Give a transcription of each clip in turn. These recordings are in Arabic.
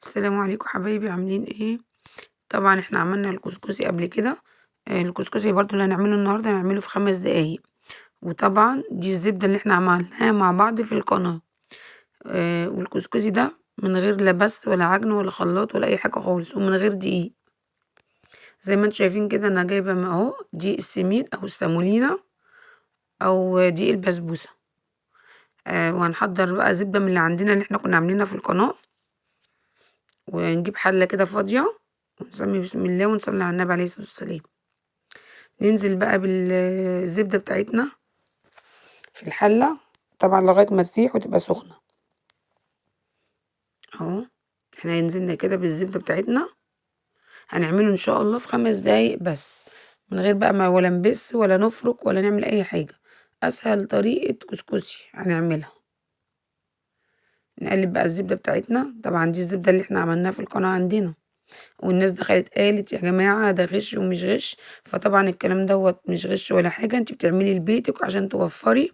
السلام عليكم حبايبي عاملين ايه؟ طبعا احنا عملنا الكسكسي قبل كده. الكسكسي برضو اللي هنعمله النهارده هنعمله في 5 دقايق. وطبعا دي الزبدة اللي احنا عملناها مع بعض في القناة. والكسكسي ده من غير لا بس ولا عجن ولا خلاط ولا اي حاجة خالص ومن غير دقيق. زي ما انتم شايفين كده انا جايبة اهو دقيق السميد او السامولينا او دقيق البسبوسة. وهنحضر بقى زبدة من اللي عندنا اللي احنا كنا عاملينها في القناة. ونجيب حلة كده فاضية ونسمي بسم الله ونصلي على النبي عليه الصلاة والسلام. ننزل بقى بالزبدة بتاعتنا في الحلة، طبعا لغاية ما تسيح وتبقى سخنة اهو. احنا نزلنا كده بالزبدة بتاعتنا، هنعمله ان شاء الله في 5 دقايق بس، من غير بقى ما ولا نبس ولا نفرك ولا نعمل اي حاجة. اسهل طريقة كسكسي هنعملها. نقلب بقى الزبدة بتاعتنا، طبعا دي الزبدة اللي احنا عملناها في القناة عندنا. والناس دخلت قالت يا جماعة ده غش ومش غش، فطبعا الكلام دوت مش غش ولا حاجة، انت بتعملي لبيتك عشان توفري.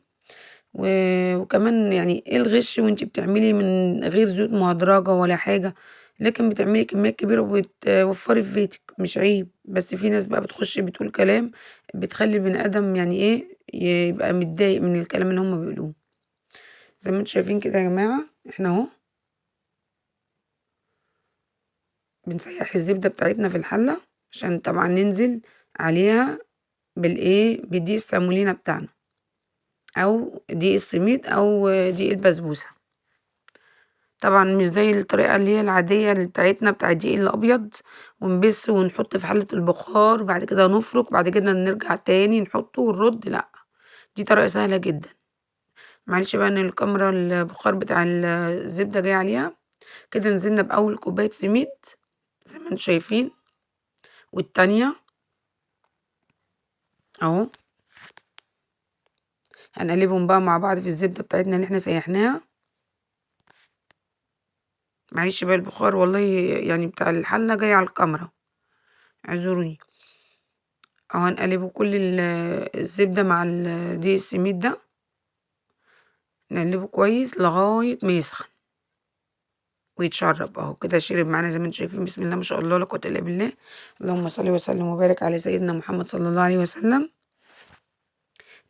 وكمان يعني ايه الغش وانتي بتعملي من غير زيوت مهدرجة ولا حاجة، لكن بتعملي كميات كبيرة وبتوفري في بيتك، مش عيب. بس في ناس بقى بتخش بتقول كلام بتخلي البني ادم يعني ايه يبقى متضايق من الكلام اللي هما بيقولوه. زي ما انتوا شايفين كده يا جماعة احنا اهو بنسيح الزبدة بتاعتنا في الحلة عشان طبعا ننزل عليها بالدقيق السامولينا بتاعنا او دقيق السميد او دقيق البسبوسة. طبعا مش زي الطريقة اللي هي العادية اللي بتاعتنا بتاع الدقيق الأبيض، ونبس ونحط في حلة البخار بعد كده نفرك بعد كده نرجع تاني نحطه ونرد، لأ دي طريقة سهلة جدا. معلش بقى ان الكاميرا البخار بتاع الزبدة جاي عليها. كده نزلنا بأول كوباية سميد زي ما انتوا شايفين، والتانية اهو. هنقلبهم بقى مع بعض في الزبدة بتاعتنا اللي احنا سيحناها. معلش بقى البخار والله يعني بتاع الحلة جاي على الكاميرا، اعذروني. اهو هنقلبه كل الزبدة مع دقيق السميد ده، نقلبه كويس لغاية ما يسخن ويتشرب اهو. كده شرب معانا زي ما انتم شايفين، بسم الله ما شاء الله لا قوة الا بالله. اللهم صل وسلم وبارك على سيدنا محمد صلى الله عليه وسلم.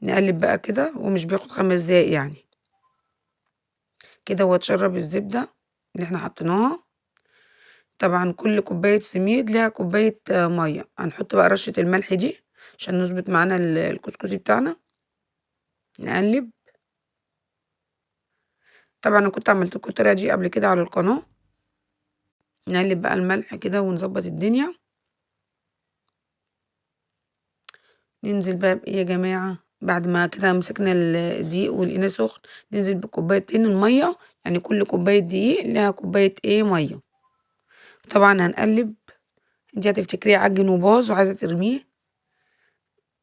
نقلب بقى كده ومش بياخد 5 دقايق يعني. كده هو اتشرب الزبدة اللي احنا حطيناها. طبعا كل كوباية سميد ليها كوباية مية. هنحط بقى رشة الملح دي عشان نظبط معانا الكسكسي بتاعنا. نقلب. طبعا انا كنت عملت لكم الطريقة دي قبل كده على القناة. نقلب بقى الملح كده ونظبط الدنيا. ننزل بقى بإيه يا جماعة بعد ما كده مسكنا الدقيق ولقيناه سخن، ننزل بكوبايتين المية. يعني كل كوباية دقيق لها كوباية ايه مية. طبعا هنقلب. انتي هتفتكريه عجن وباظ وعايزة ترميه،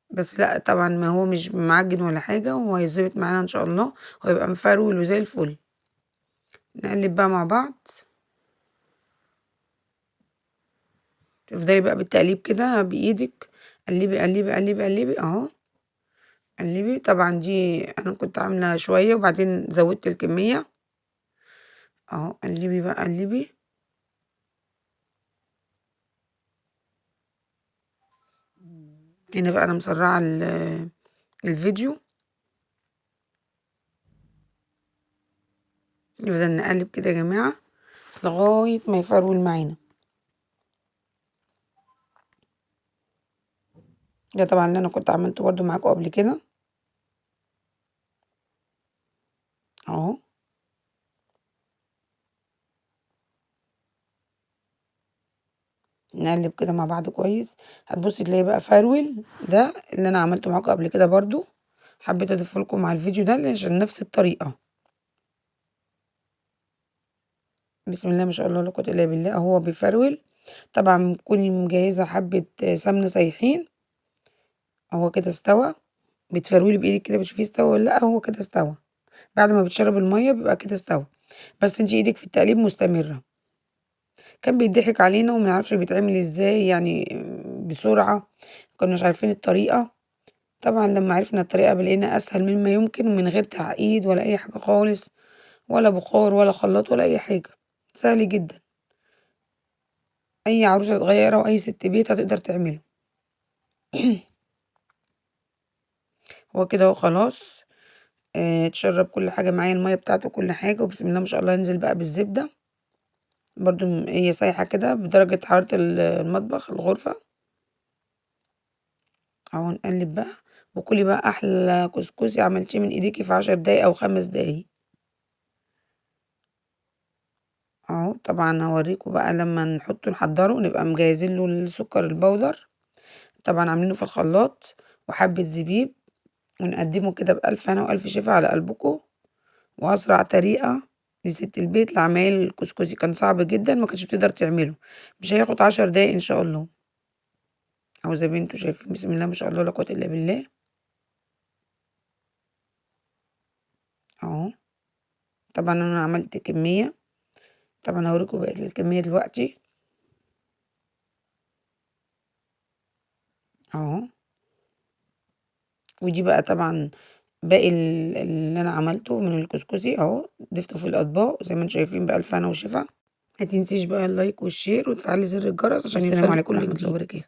بس لا طبعا ما هو مش معجن ولا حاجة، وهو هيظبط معانا ان شاء الله وهيبقى مفرول وزي الفل. نقلب بقى مع بعض. تفضلي بقى بالتقليب كده بإيدك، قلبي قلبي قلبي قلبي اهو. قلبي. طبعا دي انا كنت عاملة شوية وبعدين زودت الكمية اهو. قلبي بقى قلبي. هنا بقى انا مسرعة الفيديو. نفضل نقلب كده يا جماعة لغاية ما يفرول معانا. ده طبعا اللي انا كنت عملته برضو معاكم قبل كده اهو. نقلب كده مع بعض كويس. هتبصي تلاقي بقى فرول. ده اللي انا عملته معاكم قبل كده برضو، حبيت اضيف لكم مع الفيديو ده عشان نفس الطريقة. بسم الله ما شاء الله لا قوة الا بالله اهو بيفرول. طبعا كوني مجهزة حبة سمنة سايحين اهو. كده استوى. بتفرولي بايدك كده بتشوفيه استوى ولا لا. هو كده استوى بعد ما بتشرب المية بيبقى كده استوى. بس انتي ايدك في التقليب مستمرة. كان بيضحك علينا ومنعرفش بيتعمل ازاي يعني بسرعة، مكناش عارفين الطريقة. طبعا لما عرفنا الطريقة بلقينا اسهل مما يمكن ومن غير تعقيد ولا اي حاجة خالص، ولا بخار ولا خلاط ولا اي حاجة. سهل جدا. اي عروسة صغيرة واي ست بيت هتقدر تعمله. هو كده اهو خلاص. تشرب كل حاجة معايا المية بتاعته كل حاجة، وبسم الله ما شاء الله ننزل بقى بالزبدة برضو هي سايحة كده بدرجة حرارة المطبخ الغرفة اهو. نقلب بقى وكلي بقى احلى كسكسي عملتيه من ايديكي في 10 دقايق او 5 دقايق اهو. طبعا هوريكم بقى لما نحضره نبقى مجهزين له السكر البودر، طبعا عاملينه في الخلاط وحبة زبيب، ونقدمه كده بألف هنا وألف شفا على قلبكم. وأسرع طريقة لست البيت لعمايل الكسكسي، كان صعب جدا ما كانتش بتقدر تعمله، مش هياخد 10 دقايق إن شاء الله. أهو زي ما انتوا شايفين بسم الله ما شاء الله لا قوة إلا بالله أهو. طبعا أنا عملت كمية، طبعا هوريكم بقية الكمية دلوقتي أهو. ودي بقى طبعا باقي اللي أنا عملته من الكسكسي أهو، ضفته في الأطباق زي ما انتوا شايفين بألف هنا وشفا. ما تنسيش بقى اللايك والشير وتفعلي زر الجرس عشان يوصلك كل جديد.